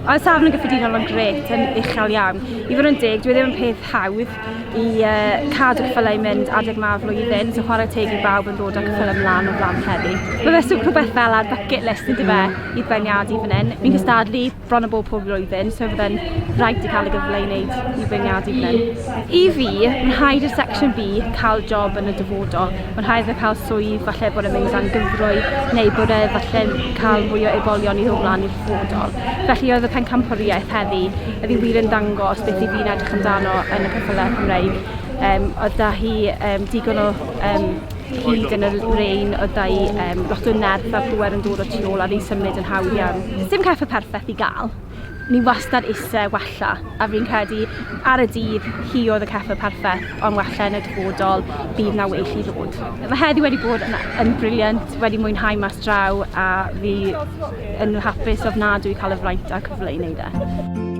Oedd safon yn gyffredinol yn gret, yn uchel iawn. I fod yn deg, dwi ddim yn peth hawdd i cadw ceffylau i mynd adeg ma flwyddyn, so chwarae teg i bawb yn dod â ceffylau ymlaen o flaen heddi. Mae fe sŵp rhywbeth fel ar bucket list yn dyfe i'r beirniadu fan hyn. Fi'n cystadlu bron o bob blwyddyn, so fydde'n rhaid i cael y gyfle i wneud i'r beirniadu fan hyn. I fi, mae'n rhaid i'r section B cael job yn y dyfodol. Mae'n rhaid i cael swydd, falle bod e'n mynd am gyfrwy, neu bod e falle cael mwy o ebolion i ddod mlaen i'r dyfodol. Felly oedd y pencampwriaeth heddi, ydy wir yn dangos beth i fi'n edrych amdano yn y ceffylau Cymreig. Oedd da hi digon o hyd yn y rein, oedd da hi lot o nerth a pŵer yn dod o tu ôl a ni'n symud yn hawdd iawn. Dim ceffer perffaith i gael. Ni wastad eisiau wella, a fi'n credu ar y dydd hi oedd y ceffer perffaith, ond wella yn y dyfodol bydd na well i ddod. Mae heddi wedi bod yn briliant, wedi mwynhau mas draw a fi yn hapus ofnadwy cael y fraint a cyfle i wneud e.